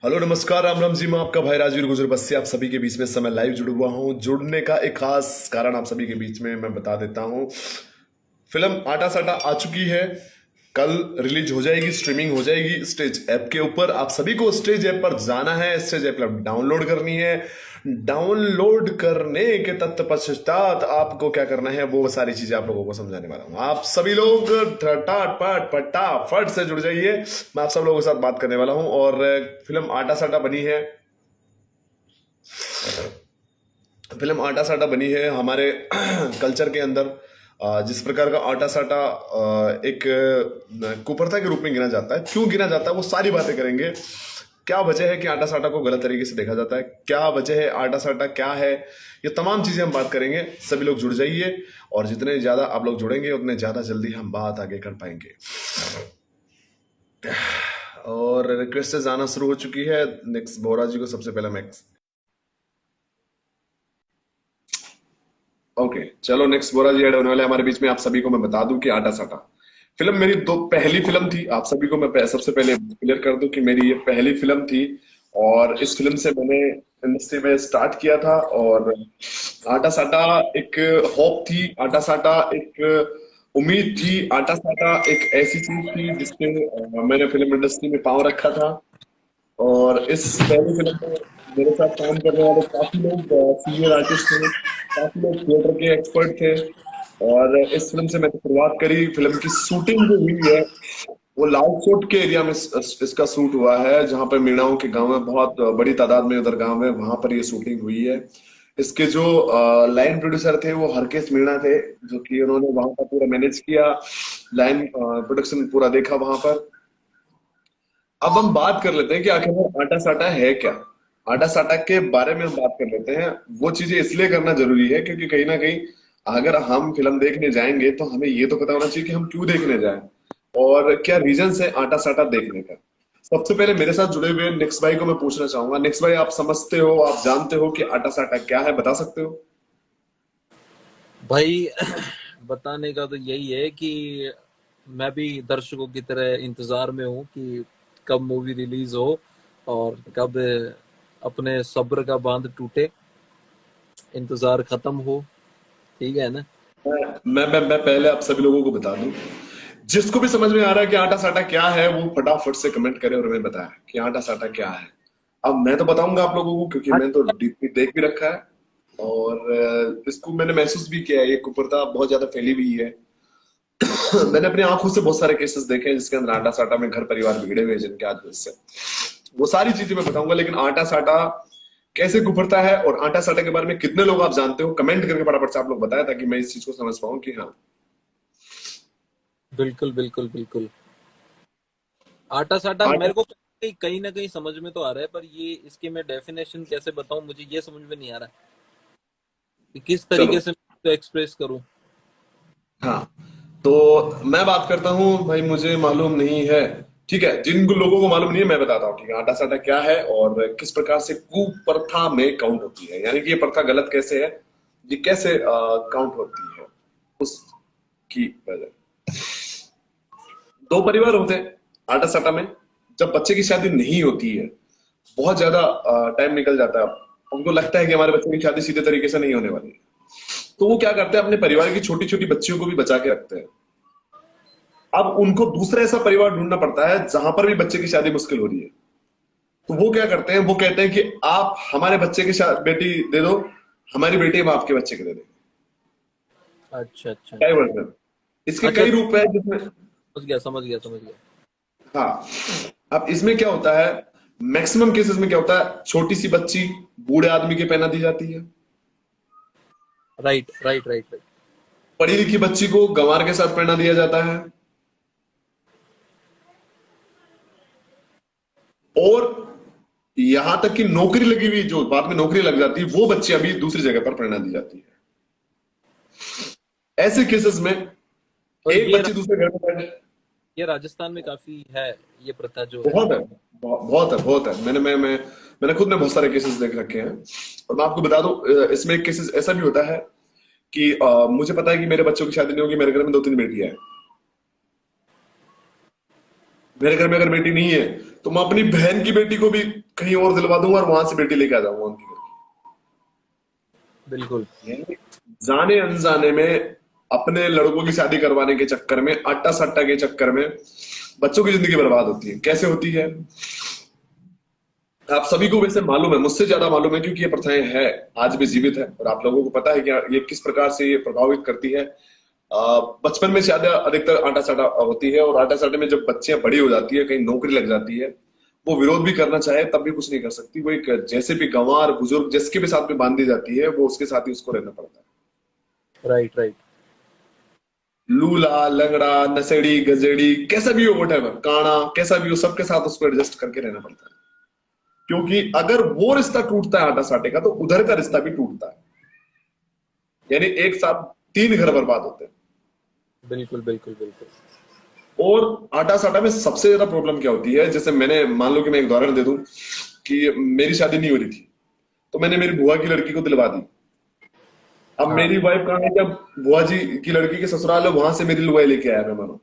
Hello नमस्कार राम राम जी। मैं आपका भाई राजवीर गुजर बस से आप सभी के बीच में इस समय लाइव जुड़ा हुआ हूँ। जुड़ने का एक खास कारण आप सभी के बीच में मैं बता देता हूँ। फिल्म आटा साटा आ चुकी है। कल रिलीज हो जाएगी, स्ट्रीमिंग हो जाएगी स्टेज ऐप के ऊपर। आप सभी को स्टेज ऐप पर जाना है, स्टेज ऐप डाउनलोड करनी है। डाउनलोड करने के तत्पश्चात आपको क्या करना है वो सारी चीजें आप लोगों को समझाने वाला हूँ। आप सभी लोग टाट पाट फटाफट से जुड़ जाइए। मैं आप सब लोगों के साथ बात करने वाला हूँ। और फिल्म आटा साटा बनी है। फिल्म आटा साटा बनी है हमारे कल्चर के अंदर। जिस प्रकार का आटा साटा एक कुप्रथा के रूप में गिना जाता है, क्यों गिना जाता है वो सारी बातें करेंगे। क्या वजह है कि आटा साटा को गलत तरीके से देखा जाता है, क्या वजह है, आटा साटा क्या है, ये तमाम चीजें हम बात करेंगे। सभी लोग जुड़ जाइए और जितने ज्यादा आप लोग जुड़ेंगे उतने ज्यादा जल्दी हम बात आगे कर पाएंगे। और रिक्वेस्ट आना शुरू हो चुकी है। नेक्स्ट बोरा जी को सबसे पहला मैक्स। ओके चलो, नेक्स्ट बोरा जी ऐड होने वाले हमारे बीच में। आप सभी को मैं बता दूं कि आटा साटा फिल्म मेरी दो पहली फिल्म थी। आप सभी को मैं सबसे पहले क्लियर कर दूं कि मेरी ये पहली फिल्म थी। और इस फिल्म से मैंने इंडस्ट्री में स्टार्ट किया था। और आटा साटा एक होप थी, आटा साटा एक उम्मीद थी, आटा साटा एक ऐसी चीज थी जिससे मैंने फिल्म इंडस्ट्री में पांव रखा था। और इस पहली फिल्म में मेरे साथ काम करने वाले काफी लोग सीनियर आर्टिस्ट थे, काफी लोग थिएटर के एक्सपर्ट थे। और इस फिल्म से मैंने शुरुआत करी। फिल्म की शूटिंग जो हुई है वो लालकोट के एरिया में इसका शूट हुआ है, जहाँ पर मीणाओं के गांव में बहुत बड़ी तादाद में उधर गांव है, वहां पर ये शूटिंग हुई है। इसके जो लाइन प्रोड्यूसर थे वो हरकेश मीणा थे, जो कि उन्होंने वहां का पूरा मैनेज किया, लाइन प्रोडक्शन पूरा देखा वहां पर। अब हम बात कर लेते हैं कि आखिर आटा साटा है क्या। आटा साटा के बारे में हम बात कर लेते हैं। वो चीजें इसलिए करना जरूरी है क्योंकि कहीं ना कहीं अगर हम फिल्म देखने जाएंगे तो हमें ये तो पता होना चाहिए कि हम क्यों देखने जाएं और क्या रीजन है आटा साटा देखने का। सबसे पहले मेरे साथ जुड़े हुए नेक्स्ट भाई को मैं पूछना चाहूंगा। नेक्स्ट भाई, आप समझते हो, आप जानते हो कि आटा साटा क्या है, बता सकते हो? भाई बताने का तो यही है कि मैं भी दर्शकों की तरह इंतजार में हूँ कि कब मूवी रिलीज हो और कब अपने सब्र का बांध टूटे, इंतजार खत्म हो। ठीक है ना? मैं पहले आप सभी लोगों को बता दूं, जिसको भी समझ में आ रहा है कि आटा साटा क्या है वो फटाफट से कमेंट करे और हमें बताए कि आटा साटा क्या है। अब मैं तो बताऊंगा आप लोगों को क्योंकि मैं तो डीपली देख भी रखा है। और इसको मैंने महसूस भी किया है, ये कुप्रथा बहुत ज्यादा फैली हुई है। मैंने अपनी आंखों से बहुत सारे केसेस देखे हैं जिसके अंदर आटा साटा में घर परिवार बिगड़े हुए हैं जिनके आज वजह से। वो सारी चीजें मैं बताऊंगा, लेकिन आटा साटा कैसे कुफरता है और आटा साटा के बारे में कितने लोग आप जानते हो, कमेंट करके फटाफट से आप लोग बताएं ताकि मैं इस चीज को समझ पाऊं कि हाँ। बिल्कुल बिल्कुल बिल्कुल। आटा साटा आटा मेरे को कहीं ना कहीं समझ में तो आ रहा है, पर ये इसकी मैं डेफिनेशन कैसे बताऊं, मुझे ये समझ में नहीं आ रहा कि किस चलो, तरीके से मैं एक्सप्रेस करूं। हाँ, तो मैं बात करता हूँ भाई, मुझे मालूम नहीं है। ठीक है, जिन लोगों को मालूम नहीं है मैं बताता हूँ। ठीक है, आटा साटा क्या है और किस प्रकार से कुप्रथा में काउंट होती है, यानी कि ये प्रथा गलत कैसे है, ये कैसे काउंट होती है उसकी वजह। दो परिवार होते हैं आटा साटा में। जब बच्चे की शादी नहीं होती है, बहुत ज्यादा टाइम निकल जाता है, उनको लगता है कि हमारे बच्चे की शादी सीधे तरीके से नहीं होने वाली है, तो वो क्या करते हैं, अपने परिवार की छोटी छोटी बच्चियों को भी बचा के रखते हैं। अब उनको दूसरा ऐसा परिवार ढूंढना पड़ता है जहां पर भी बच्चे की शादी मुश्किल हो रही है। तो वो क्या करते हैं, वो कहते हैं कि आप हमारे बच्चे की बेटी दे दो, हमारी बेटी हम आपके बच्चे के दे देंगे। अच्छा अच्छा क्या अच्छा वर्जन, इसके अच्छा। कई रूप है जिसमें। समझ गया समझ गया समझ गया। हाँ, अब इसमें क्या होता है, मैक्सिमम केसेस में क्या होता है, छोटी सी बच्ची बूढ़े आदमी के पहना दी जाती है। Right right right right. पढ़ी लिखी बच्ची को गंवार के साथ पहना दिया जाता है। और यहां तक कि नौकरी लगी हुई, जो बाद में नौकरी लग जाती है, वो बच्ची अभी दूसरी जगह पर पहना दी जाती है। ऐसे केसेस में और एक बच्ची दूसरे घर में ये राजस्थान में काफी है, ये प्रथा जो है। बहुत है, बहुत है, बहुत है। मैंने खुद ने बहुत सारे केसेस देख रखे हैं। और मैं आपको बता दूं, इसमें एक केसेस ऐसा भी होता है कि मुझे पता है कि मेरे बच्चों की शादी नहीं होगी, मेरे घर में दो तीन बेटियां हैं। मेरे घर में अगर बेटी नहीं है तो मैं अपनी बहन की बेटी को भी कहीं और दिलवा दूंगा और वहां से बेटी लेके आ जाऊंगा उनकी घर बिल्कुल। की। यानी जाने अनजाने में अपने लड़कों की शादी करवाने के चक्कर में, आटा सट्टा के चक्कर में बच्चों की जिंदगी बर्बाद होती है। कैसे होती है आप सभी को वैसे मालूम है, मुझसे ज्यादा मालूम है, क्योंकि ये प्रथाएं हैं, आज भी जीवित है और आप लोगों को पता है कि ये किस प्रकार से ये प्रभावित करती है। बचपन में ज्यादा अधिकतर आटा साटा होती है, और आटा साटे में जब बच्चियां बड़ी हो जाती है, कहीं नौकरी लग जाती है, वो विरोध भी करना चाहे तब भी कुछ नहीं कर सकती। वो एक जैसे भी गंवार बुजुर्ग जिसके भी साथ में बांधी जाती है, वो उसके साथ ही उसको रहना पड़ता है। Right right. लूला लंगड़ा नशेड़ी गजेड़ी कैसा भी हो, वोटेवर काना कैसा भी हो, सबके साथ उसको एडजस्ट करके रहना पड़ता है। क्योंकि अगर वो रिश्ता टूटता है आटा साटे का, तो उधर का रिश्ता भी टूटता है। यानी एक साथ तीन घर बर्बाद होते हैं। बिल्कुल बिल्कुल बिल्कुल। और आटा साटा में सबसे ज्यादा प्रॉब्लम क्या होती है, जैसे मैंने मान लो कि मैं एक उदाहरण दे दूं कि मेरी शादी नहीं हो रही थी, तो मैंने मेरी बुआ की लड़की को दिलवा दी। अब हाँ मेरी वाइफ कहाँ है, जब बुआ जी की लड़की के ससुराल है वहां से मेरी लुगाई लेके आया मैं, मानो।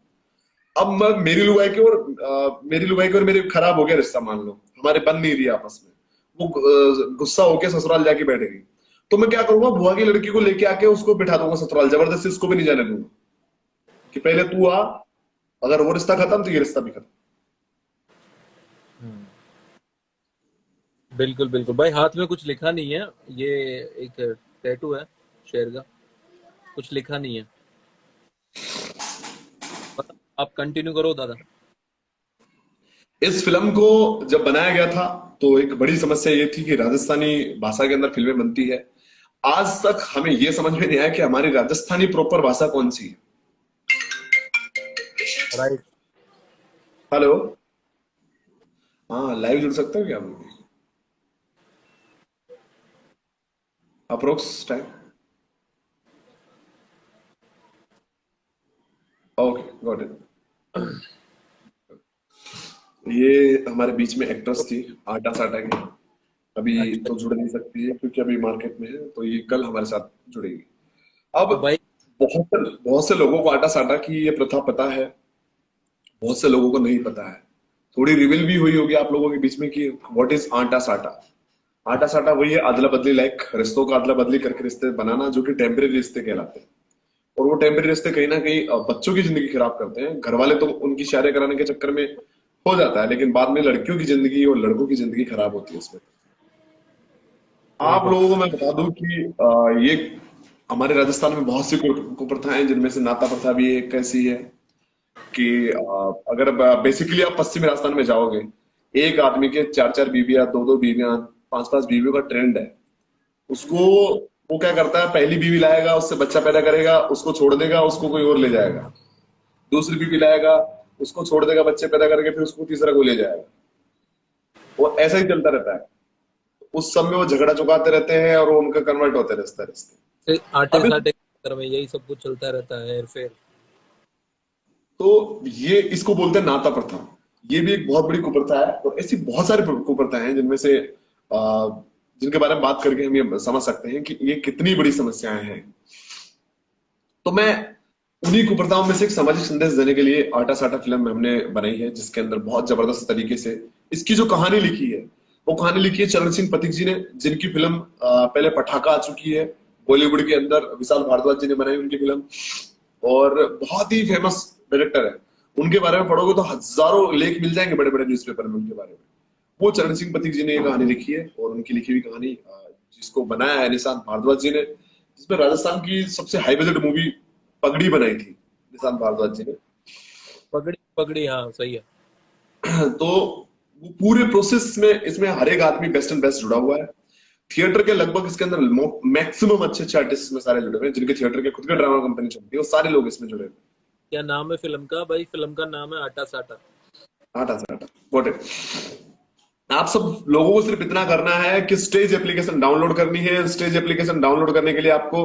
अब मैं मेरी लुगाई की और मेरी खराब हो गया रिश्ता, मान लो हमारे बन नहीं रही आपस में, वो गुस्सा होके ससुराल जाके बैठेगी। तो मैं क्या करूंगा, बुआ की लड़की को लेके आके उसको बिठा दूंगा ससुराल, जबरदस्ती उसको भी नहीं जाने दूंगा कि पहले तू आ, अगर वो रिश्ता खत्म तो ये रिश्ता भी खत्म। बिल्कुल बिल्कुल भाई, हाथ में कुछ लिखा नहीं है, ये एक टैटू है शेर का, कुछ लिखा नहीं है। आप कंटिन्यू करो दादा। इस फिल्म को जब बनाया गया था, तो एक बड़ी समस्या ये थी कि राजस्थानी भाषा के अंदर फिल्में बनती है। आज तक हमें यह समझ में नहीं आया कि हमारी राजस्थानी प्रॉपर भाषा कौन सी है। राइट। हेलो। हाँ, लाइव जुड़ सकते हो क्या आप? Approx time. Okay, got it. ये हमारे बीच में एक्ट्रेस थी, आटा साटा की। अभी अच्छा। तो जुड़ नहीं सकती है क्योंकि अभी मार्केट में है, तो ये कल हमारे साथ जुड़ेगी। अब तो भाई बहुत से लोगों को आटा साटा की ये प्रथा पता है, बहुत से लोगों को नहीं पता है। थोड़ी रिवील भी हुई होगी आप लोगों के बीच में कि व्हाट इज आटा साटा। आटा साटा वही है अदला बदली, लाइक रिश्तों का अदला बदली करके रिश्ते बनाना, जो कि टेम्परेरी रिश्ते कहलाते हैं। और वो टेम्परेरी रिश्ते कहीं ना कहीं बच्चों की जिंदगी खराब करते हैं। घर वाले तो उनकी शादी कराने के चक्कर में हो जाता है, लेकिन बाद में लड़कियों की जिंदगी और लड़कों की जिंदगी खराब होती है इसमें। आप बिल्कुल। लोगों को मैं बता दूं कि ये हमारे राजस्थान में बहुत सी कुप्रथाएं हैं, जिनमें से नाता प्रथा भी एक ऐसी है कि अगर बेसिकली आप पश्चिमी राजस्थान में जाओगे, एक आदमी के चार चार बीवियां, दो दो बीवियां, पांच पांच बीवियों का ट्रेंड है। उसको वो क्या करता है, पहली बीवी लाएगा, उससे बच्चा पैदा करेगा, उसको छोड़ देगा, उसको कोई और ले जाएगा। दूसरी बीवी लाएगा, उसको छोड़ देगा, बच्चे पैदा करके फिर उसको तीसरा को ले जाएगा। वो ऐसा ही चलता रहता है। उस सब में वो झगड़ा चुकाते रहते हैं और वो उनका कन्वर्ट होते रहते रहते आटे अब साटे के चक्कर में यही सब कुछ चलता रहता है फिर। तो ये इसको बोलते हैं नाता प्रथा। ये भी एक बहुत बड़ी कुप्रथा है, और ऐसी बहुत सारी कुप्रथाएं हैं जिनमें से जिनके बारे में बात करके हम ये समझ सकते हैं कि ये कितनी बड़ी समस्याएं हैं। तो मैं उन्हीं कुप्रथाओं में से एक सामाजिक संदेश देने के लिए आटा साटा फिल्म हमने बनाई है, जिसके अंदर बहुत जबरदस्त तरीके से इसकी जो कहानी लिखी है, वो कहानी लिखी है चरण सिंह पथिक जी ने, जिनकी फिल्म पहले पटाखा आ चुकी है बॉलीवुड के अंदर, विशाल भारद्वाज जी ने बनाई उनकी फिल्म, और बहुत ही फेमस डायरेक्टर है। उनके बारे में पढ़ोगे तो हजारों लेख मिल जाएंगे बड़े बड़े न्यूज़पेपर में उनके बारे में। वो चरण सिंह पथिक जी ने ये कहानी लिखी है, और उनकी लिखी हुई कहानी जिसको बनाया है निशांत भारद्वाज जी ने, जिसमें राजस्थान की सबसे हाई बजट मूवी पगड़ी बनाई थी निशांत भारद्वाज जी ने। पगड़ी पगड़ी, हाँ सही है। तो वो पूरे प्रोसेस में इसमें हर एक आदमी बेस्ट एंड बेस्ट जुड़ा हुआ है। थिएटर के लगभग इसके अंदर मैक्सिमम अच्छे अच्छे आर्टिस्ट में सारे जुड़े हुए हैं, जिनके थिएटर के खुद के ड्रामा कंपनी चलती है, वो सारे लोग इसमें जुड़े हुए हैं। क्या नाम है फिल्म का भाई? फिल्म का नाम है आटा साटा। आटा साटा, गॉट इट। आप सब लोगों को सिर्फ इतना करना है कि स्टेज एप्लीकेशन डाउनलोड करनी है। स्टेज एप्लीकेशन डाउनलोड करने के लिए आपको,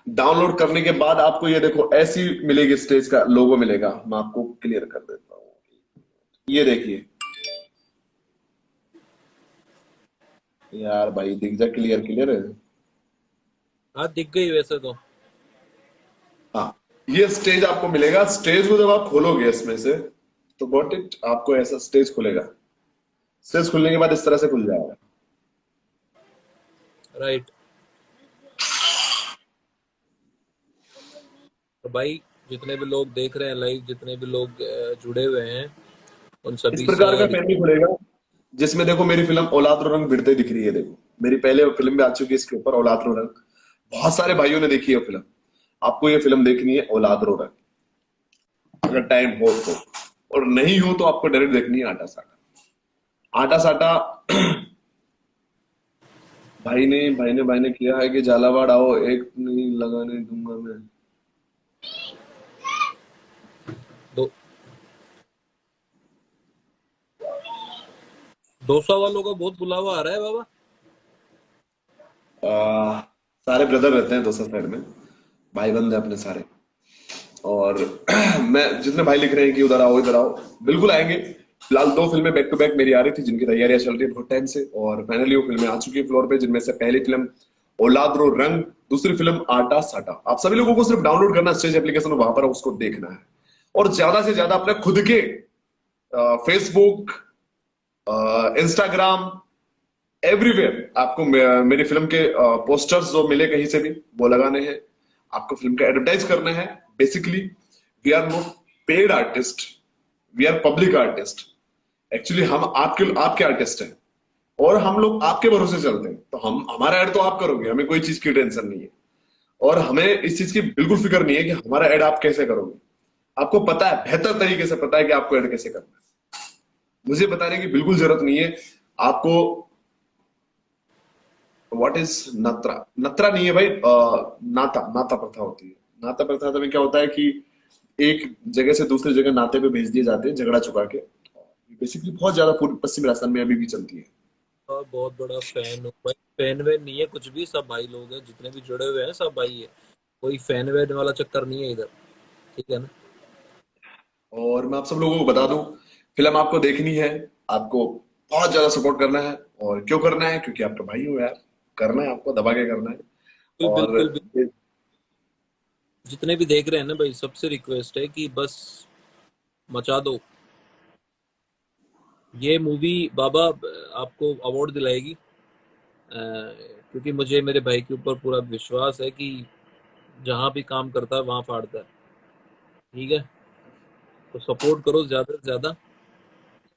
डाउनलोड करने के बाद आपको ये देखो ऐसी मिलेगी, स्टेज का लोगो मिलेगा। मैं आपको क्लियर कर देता हूँ, ये देखिए। यार भाई दिख जा, क्लियर क्लियर है। हाँ दिख गई वैसे तो। हाँ, ये स्टेज आपको मिलेगा। स्टेज को जब आप खोलोगे इसमें से, तो गॉट इट, आपको ऐसा स्टेज खुलेगा। स्ट्रेस खुलने के बाद इस तरह से खुल जाएगा। राइट। तो भाई जितने भी लोग देख रहे हैं लाइव, जितने भी लोग जुड़े हुए हैं, उन इस सभी से प्रकार का फैमिली खुलेगा जिसमें देखो मेरी फिल्म औलाद रो रंग भिड़ते दिख रही है। देखो मेरी पहले फिल्म भी आ चुकी है इसके ऊपर, औलाद रो रंग। बहुत सारे भाइयों ने देखी है फिल्म। आपको ये फिल्म देखनी है औलाद रो रंग, अगर टाइम हो तो। और नहीं हो तो आपको डायरेक्ट देखनी है आटा साटा। आटा साटा भाई ने किया है कि झालावाड़ आओ, एक नहीं लगाने दूंगा मैं। दो 200 वालों का बहुत बुलावा आ रहा है बाबा। सारे ब्रदर रहते हैं दोस्तों साइड में, भाई बंद है अपने सारे। और मैं जितने भाई लिख रहे हैं कि उधर आओ इधर आओ, बिल्कुल आएंगे। फिलहाल 2 फिल्में बैक टू बैक मेरी आ रही थी जिनकी तैयारियां चल रही है बहुत टाइम से, और फाइनली वो फिल्में आ चुकी है फ्लोर पे, जिनमें से पहली फिल्म औलाद रो रंग, दूसरी फिल्म आटा साटा। आप सभी लोगों को सिर्फ डाउनलोड करना स्टेज एप्लीकेशन, वहां पर उसको देखना है। और ज्यादा से ज्यादा अपने खुद के फेसबुक, इंस्टाग्राम, एवरीवेयर आपको मेरी फिल्म के पोस्टर्स जो मिले कहीं से भी वो लगाने हैं। आपको फिल्म का एडवर्टाइज करना है। Basically we are not paid artist, we are public artist. Actually हम आपके आर्टिस्ट हैं, और हम लोग आपके भरोसे चलते हैं। तो हम हमारा ऐड तो आप करोगे, हमें कोई चीज की टेंशन नहीं है। और हमें इस चीज की बिल्कुल फिक्र नहीं है कि हमारा ऐड आप कैसे करोगे। आपको पता है, बेहतर तरीके से पता है कि आपको ऐड कैसे करना है। मुझे बताने की बिल्कुल जरूरत नहीं है आपको। What is नत्रा? नत्रा नहीं है भाई, नाता नाता प्रथा होती है। नाता प्रथा में क्या होता है कि एक जगह से दूसरी जगह नाते पे भेज दिए जाते हैं झगड़ा चुका के। बेसिकली बहुत ज्यादा पूर्व पश्चिम राजस्थान में अभी भी चलती है। हाँ, बहुत बड़ा फैन हूँ भाई। फैन वैन नहीं है कुछ भी, सब भाई लोग हैं जितने भी जुड़े हुए हैं, सब भाई है। कोई फैन वैन वाला चक्कर नहीं है इधर। ठीक है ना। और मैं आप सब लोगों को बता दूं, फिल्म आपको देखनी है, आपको बहुत ज्यादा सपोर्ट करना है। और क्यों करना है? क्योंकि आपका भाई हो यार। करना है, आपको दबा के करना है। बिल्कुल और बिल्कुल बिल्कुल। जितने भी देख रहे हैं ना भाई, सबसे रिक्वेस्ट है कि बस मचा दो। ये मूवी बाबा आपको अवार्ड दिलाएगी। क्योंकि मुझे मेरे भाई के ऊपर पूरा विश्वास है कि जहां भी काम करता है वहां फाड़ता है। ठीक है। तो सपोर्ट करो ज्यादा से ज्यादा।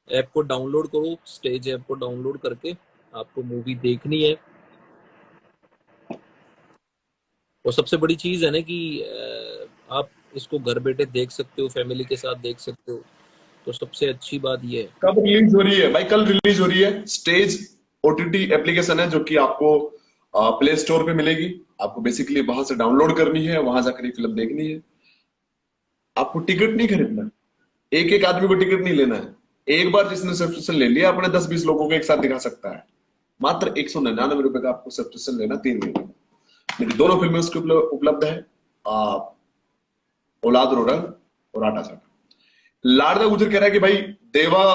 ऐप को डाउनलोड करो, स्टेज ऐप को डाउनलोड करके आपको मूवी देखनी है। और सबसे बड़ी चीज है ना कि आप इसको घर बैठे देख सकते हो, फैमिली के साथ देख सकते हो। तो सबसे अच्छी बात ये है। कब रिलीज हो रही है भाई? कल रिलीज हो रही है। स्टेज ओटीटी एप्लीकेशन है जो कि आपको प्ले स्टोर पे मिलेगी। आपको बेसिकली वहां से डाउनलोड करनी है, वहां जाकर ये फिल्म देखनी है। आपको टिकट नहीं खरीदना, एक एक आदमी को टिकट नहीं लेना है। एक बार जिसने सब्सक्रिप्शन ले लिया अपने 10-20 लोगों को एक साथ दिखा सकता है। मात्र 199 रुपए का आपको सब्सक्रिप्शन लेना 3 महीने। मेरी दोनों फिल्में उसके उपलब्ध है, आ, औलाद रो रंग और आटा साटा। लाडला गुजर कह रहा है कि भाई देवा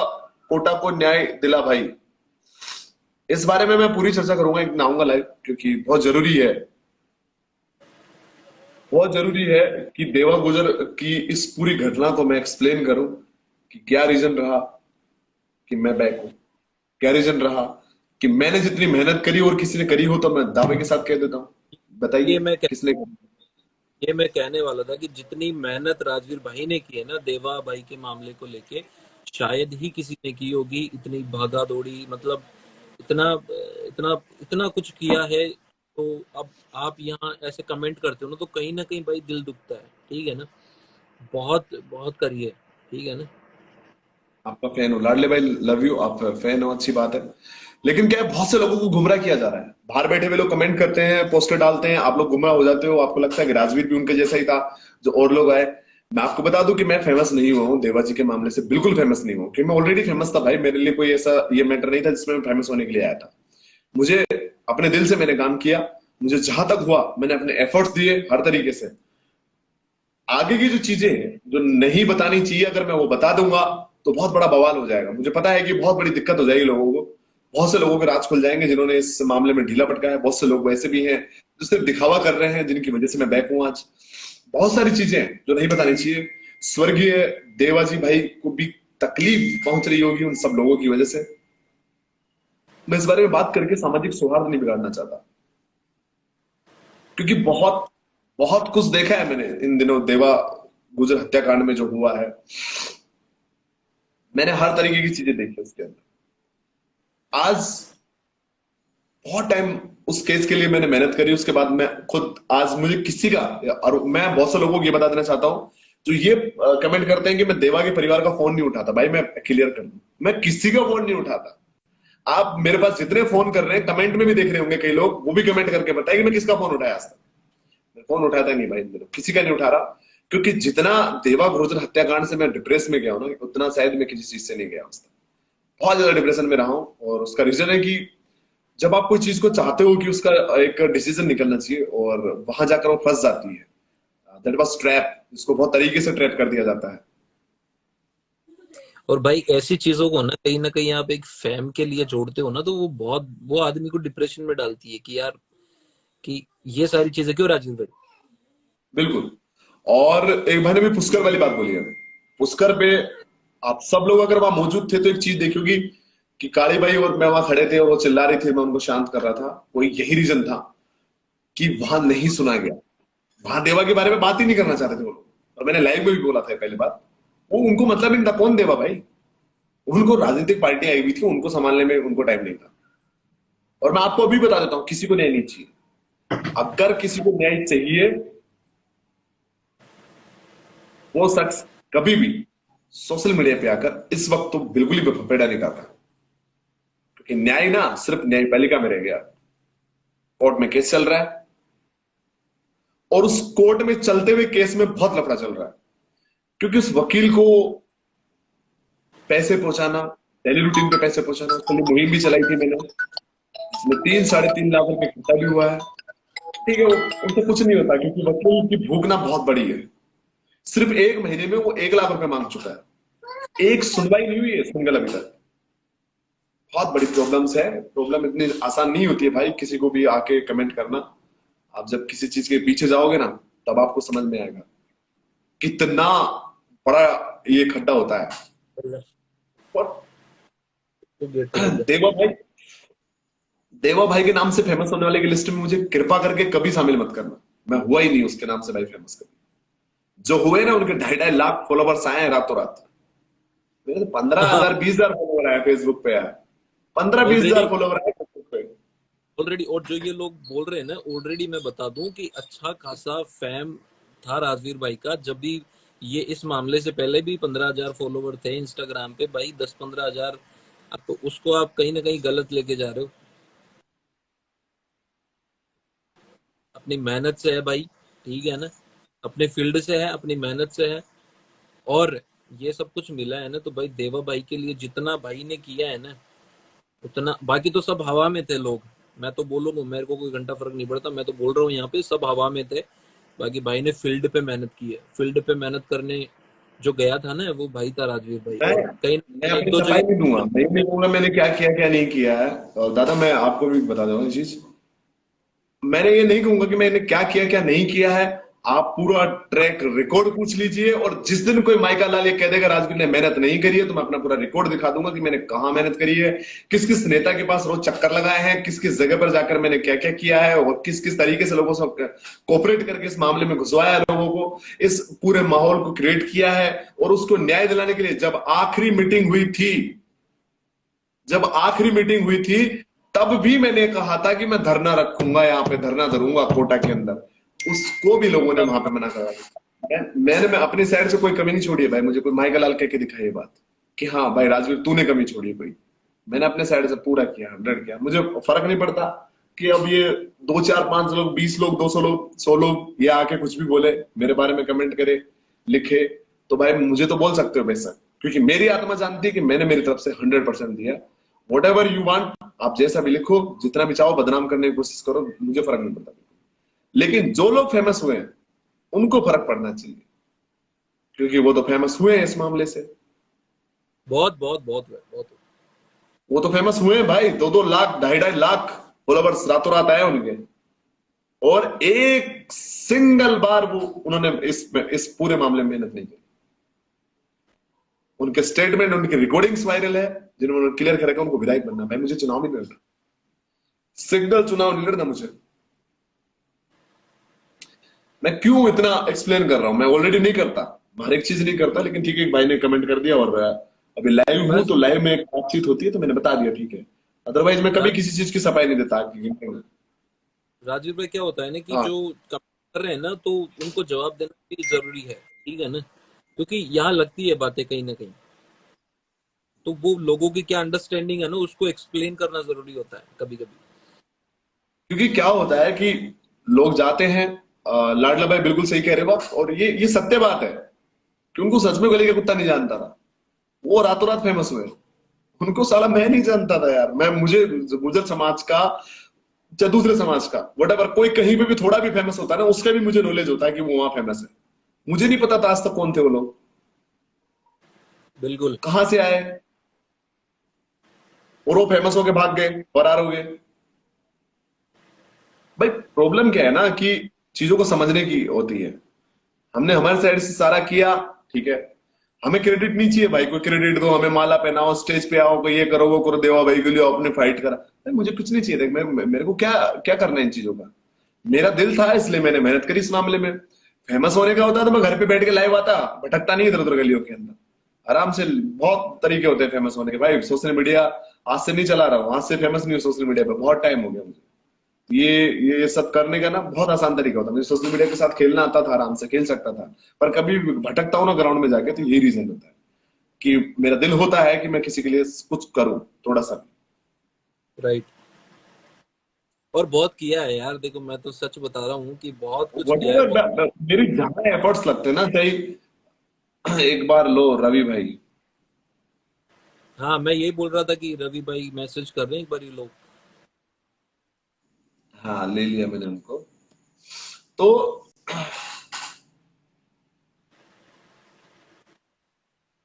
कोटा को न्याय दिला भाई। इस बारे में मैं पूरी चर्चा करूंगा, एक दिन आऊंगा लाइव, क्योंकि बहुत जरूरी है कि देवा गुजर की इस पूरी घटना को मैं एक्सप्लेन करूं कि क्या रीजन रहा कि मैं बैक हूं। क्या रीजन रहा कि मैंने जितनी मेहनत करी और किसी ने करी हो, तो मैं दावे के साथ कह देता हूं। ये बताइए मैं किसने करी? ये मैं कहने वाला था कि जितनी मेहनत राजवीर भाई ने की है ना देवा भाई के मामले को लेके, शायद ही किसी ने की होगी। इतनी भागा दौड़ी, मतलब इतना इतना इतना कुछ किया है। तो अब आप यहाँ ऐसे कमेंट करते हो ना, तो कहीं ना कहीं भाई दिल दुखता है। ठीक है ना। बहुत बहुत करिए। ठीक है ना। आपका फैन हो लाडले भाई, लव यू। आप फैन हो, अच्छी बात है। लेकिन क्या है, बहुत से लोगों को गुमराह किया जा रहा है। बाहर बैठे हुए लोग कमेंट करते हैं, पोस्टर डालते हैं, आप लोग गुमराह हो जाते हो। आपको लगता है कि राजवीर भी उनके जैसा ही था जो और लोग आए। मैं आपको बता दूं कि मैं फेमस नहीं हुआ हूँ देवा जी के मामले से, बिल्कुल फेमस नहीं हुआ, क्योंकि मैं ऑलरेडी फेमस था भाई। मेरे लिए कोई ऐसा ये मैटर नहीं था जिसमें मैं फेमस होने के लिए आया था। मुझे अपने दिल से मैंने काम किया। मुझे जहां तक हुआ मैंने अपने एफर्ट्स दिए हर तरीके से। आगे की जो चीजें हैं जो नहीं बतानी चाहिए, अगर मैं वो बता दूंगा तो बहुत बड़ा बवाल हो जाएगा। मुझे पता है कि बहुत बड़ी दिक्कत हो जाएगी लोगों को। बहुत से लोगों के राज खुल जाएंगे जिन्होंने इस मामले में ढीला पटका है। बहुत से लोग वैसे भी हैं जो सिर्फ दिखावा कर रहे हैं, जिनकी वजह से मैं बैक हूं आज। बहुत सारी चीजें हैं जो नहीं बतानी चाहिए। स्वर्गीय देवाजी भाई को भी तकलीफ पहुंच रही होगी उन सब लोगों की वजह से। मैं इस बारे में बात करके सामाजिक सौहार्द नहीं बिगाड़ना चाहता, क्योंकि बहुत बहुत कुछ देखा है मैंने इन दिनों देवा गुजर हत्याकांड में जो हुआ है। मैंने हर तरीके की चीजें देखी उसके अंदर। आज बहुत टाइम उस केस के लिए मैंने मेहनत करी, उसके बाद मैं खुद आज मुझे किसी का, और मैं बहुत से लोगों को ये बता देना चाहता हूं जो ये कमेंट करते हैं कि मैं देवा के परिवार का फोन नहीं उठाता। भाई मैं क्लियर कर दूं, मैं किसी का फोन नहीं उठाता। आप मेरे पास जितने फोन कर रहे हैं, कमेंट में भी देख रहे होंगे कई लोग, वो भी कमेंट करके बताए कि मैं किसका फोन उठाया आज तक। मैं फोन उठाता नहीं भाई, किसी का नहीं उठा रहा, क्योंकि जितना देवा गुर्जर हत्याकांड से मैं डिप्रेस में गया हूं ना, उतना शायद मैं किसी चीज से नहीं गया आज तक। बहुत ज्यादा डिप्रेशन में रहा हूं, और उसका रीजन है कि जब आप कोई चीज को चाहते हो कि उसका एक डिसीजन निकलना चाहिए, और वहां जाकर वो फंस जाती है। दैट वाज ट्रैप, इसको बहुत तरीके से ट्रैप कर दिया जाता है। और भाई ऐसी चीजों को ना कहीं आप एक फेम के लिए जोड़ते हो ना, तो वो आदमी को डिप्रेशन में डालती है कि यार कि ये सारी चीजें क्यों राजीव भाई। बिल्कुल। और एक भाई ने भी पुष्कर वाली बात बोली है। पुष्कर पे आप सब लोग अगर वहां मौजूद थे तो एक चीज देखी होगी कि काली भाई और मैं वहां खड़े थे और वो चिल्ला रही थी, मैं उनको शांत कर रहा था। कोई यही रीजन था कि वहां नहीं सुना गया, वहां देवा के बारे में बात ही नहीं करना चाहते थे वो लोग। और मैंने लाइव में भी बोला था पहली बात, वो उनको मतलब नहीं था कौन देवा भाई। उनको राजनीतिक पार्टी आई हुई थी, उनको संभालने में उनको टाइम नहीं था। और मैं आपको अभी बता देता हूं, किसी को न्याय नहीं चाहिए। अगर किसी को न्याय चाहिए, वो शख्स कभी भी सोशल मीडिया पे आकर इस वक्त तो बिल्कुल ही बेफेड़ा नहीं करता, क्योंकि न्याय ना सिर्फ न्यायपालिका में रह गया। कोर्ट में केस चल रहा है, और उस कोर्ट में चलते हुए केस में बहुत लफड़ा चल रहा है, क्योंकि उस वकील को पैसे पहुंचाना, डेली रूटीन पे पैसे पहुंचाना, उसके लिए मुहिम भी चलाई थी मैंने, जिसमें 3-3.5 लाख रुपए इकट्ठा भी हुआ है। ठीक है, उनसे कुछ नहीं होता, क्योंकि वकील की भूख ना बहुत बड़ी है। सिर्फ 1 महीने में वो 1 लाख रुपए मांग चुका है। एक सुनवाई नहीं हुई है सिंगल अभी तक। बहुत बड़ी प्रॉब्लम्स है। प्रॉब्लम इतनी आसान नहीं होती है भाई, किसी को भी आके कमेंट करना। आप जब किसी चीज के पीछे जाओगे ना, तब आपको समझ में आएगा कितना बड़ा ये खड्डा होता है। और देवा भाई, देवा भाई के नाम से फेमस होने वाले की लिस्ट में मुझे कृपा करके कभी शामिल मत करना। मैं हुआ ही नहीं उसके नाम से भाई फेमस कभी। जो हुए ना, उनके 2.5 लाख फॉलोवर्स आए हैं रातों रात। मेरे तो 15,000 20,000 फॉलोवर आए फेसबुक पे यार। 15-20 हजार ऑलरेडी फॉलोवर आए फेसबुक पे। ऑलरेडी और जो ये लोग बोल रहे हैं ना, ऑलरेडी मैं बता दूं कि अच्छा खासा फैम था राजवीर भाई का। जब भी ये इस मामले से पहले भी 15,000 फॉलोवर थे इंस्टाग्राम पे भाई, 10-15 हजार। तो उसको आप कहीं ना कहीं गलत लेके जा रहे हो। अपनी मेहनत से है भाई, ठीक है ना, अपने फील्ड से है, अपनी मेहनत से है, और ये सब कुछ मिला है ना। तो भाई देवा भाई के लिए जितना भाई ने किया है ना, उतना बाकी तो सब हवा में थे लोग। मैं तो बोलूंगा, मेरे को कोई घंटा फर्क नहीं पड़ता, मैं तो बोल रहा हूँ यहाँ पे सब हवा में थे। बाकी भाई ने फील्ड पे मेहनत की है, फील्ड पे मेहनत करने जो गया था ना, वो भाई था राजवीर भाई। मैं और कहीं मैं एक अपनी दो सफाई जगह नहीं दूंगा, मैं नहीं कहूंगा मैंने क्या किया क्या नहीं किया है। और दादा मैं आपको भी बता दूंगा चीज, मैंने ये नहीं कहूंगा कि मैंने क्या किया क्या नहीं किया है। आप पूरा ट्रैक रिकॉर्ड पूछ लीजिए, और जिस दिन कोई माइका लाल ये कह देगा राजवीर ने मेहनत नहीं करी है, तो मैं अपना पूरा रिकॉर्ड दिखा दूंगा कि मैंने कहाँ मेहनत करी है, किस किस नेता के पास रोज चक्कर लगाए हैं, किस किस जगह पर जाकर मैंने क्या क्या किया है, और किस किस तरीके से लोगों से कोऑपरेट करके इस मामले में घुसवाया लोगों को, इस पूरे माहौल को क्रिएट किया है। और उसको न्याय दिलाने के लिए जब आखिरी मीटिंग हुई थी, तब भी मैंने कहा था कि मैं धरना रखूंगा, यहाँ पे धरना धरूंगा कोटा के अंदर। उसको भी लोगों ने वहां पे मना करा दिया। मैं अपनी साइड से कोई कमी नहीं छोड़ी है भाई। मुझे कोई माइकल लाल कह के दिखाई ये बात कि हाँ भाई राजवीर तूने कमी छोड़ी है कोई। मैंने अपने साइड से पूरा किया, 100 किया। मुझे फर्क नहीं पड़ता कि अब ये 2 4 5 लोग, 20 लोग, 200 लोग, 100 लोग ये आके कुछ भी बोले, मेरे बारे में कमेंट करे, लिखे, तो भाई मुझे तो बोल सकते हो बेशक, क्योंकि मेरी आत्मा जानती है कि मैंने मेरी तरफ से 100% दिया। वट एवर यू वांट, आप जैसा भी लिखो, जितना भी चाहो बदनाम करने की कोशिश करो, मुझे फर्क नहीं पड़ता। लेकिन जो लोग फेमस हुए हैं उनको फर्क पड़ना चाहिए, क्योंकि वो तो फेमस हुए हैं इस मामले से। बहुत बहुत बहुत बहुत। वो तो फेमस हुए हैं भाई, 2-2 लाख, 2.5-2.5 लाख फॉलोवर्स रातों रात आए उनके। और एक सिंगल बार वो उन्होंने इस पूरे मामले में मेहनत नहीं की। उनके स्टेटमेंट, उनकी रिकॉर्डिंग्स वायरल है, जिन्होंने क्लियर कर रखा है उनको विधायक बनना। भाई मुझे चुनाव नहीं लड़ना, सिंगल चुनाव नहीं लड़ना मुझे। मैं क्यों इतना एक्सप्लेन कर रहा हूं, मैं ऑलरेडी नहीं करता, हर एक चीज नहीं करता, लेकिन ठीक है एक भाई ने कमेंट कर दिया और अभी लाइव हूं बस तो लाइव में एक बातचीत होती है तो मैंने बता दिया, ठीक है। अदरवाइज मैं कभी राज, किसी चीज की सफाई नहीं देता। राजीव भाई क्या होता है ना कि हाँ जो कमेंट कर रहे हैं ना, तो उनको जवाब देना भी जरूरी है, ठीक है ना, क्योंकि यहाँ लगती है बातें कहीं ना कहीं, तो वो लोगों की क्या अंडरस्टैंडिंग है ना, उसको एक्सप्लेन करना जरूरी होता है कभी कभी। क्योंकि क्या होता है कि लोग जाते हैं, लाडला भाई बिल्कुल सही कह रहे हो आप, और ये सत्य बात है कि उनको सच में गली का कुत्ता नहीं जानता था, वो रातों रात फेमस हुए। उनको साला मैं नहीं जानता था यार, मैं मुझे गुर्जर समाज का चाहे दूसरे समाज का वटेवर कोई कहीं पे भी थोड़ा भी फेमस होता है ना, उसका भी मुझे नॉलेज होता है कि वो वहां फेमस है। मुझे नहीं पता था आज तक कौन थे वो लोग, बिल्कुल। कहां से आए, और वो फेमस होके भाग गए, फरार हो गए। भाई प्रॉब्लम क्या है ना कि चीजों को समझने की होती है। हमने हमारे साइड से सारा किया, ठीक है, हमें क्रेडिट नहीं चाहिए भाई, कोई क्रेडिट दो हमें, माला पहनाओ, स्टेज पे आओ, कोई ये करो वो करो, देवा भाई के लिए आपने फाइट करा। भाई मुझे कुछ नहीं चाहिए, देख मेरे को क्या क्या करना है इन चीजों का। मेरा दिल था इसलिए मैंने मेहनत करी इस मामले में। फेमस होने का होता तो मैं घर पे बैठ के लाइव आता, भटकता नहीं इधर उधर गलियों के अंदर आराम से। बहुत तरीके होते हैं फेमस होने के भाई, सोशल मीडिया आज से नहीं चला रहा हूँ, आज से फेमस नहीं हूँ सोशल मीडिया पे, बहुत टाइम हो गया मुझे। ये सब करने का ना बहुत आसान तरीका होता है, मुझे सोशल मीडिया के साथ खेलना आता था, आराम से खेल सकता था। पर कभी भी भटकता हूं ना ग्राउंड में जाके, तो यही रीजन होता है कि मेरा दिल होता है कि मैं किसी के लिए कुछ करूं थोड़ा सा। राइट। और बहुत किया है यार, देखो मैं तो सच बता रहा हूँ कि बहुत कुछ वट किया है, बहुत। एवर मेरी जहां एफर्ट्स लगते हैं ना, चाहे एक बार लो रवि भाई। हाँ, मैं यही बोल रहा था कि रवि भाई मैसेज कर रहे हैं, एक बार ये लोग। हाँ ले लिया मैंने उनको। तो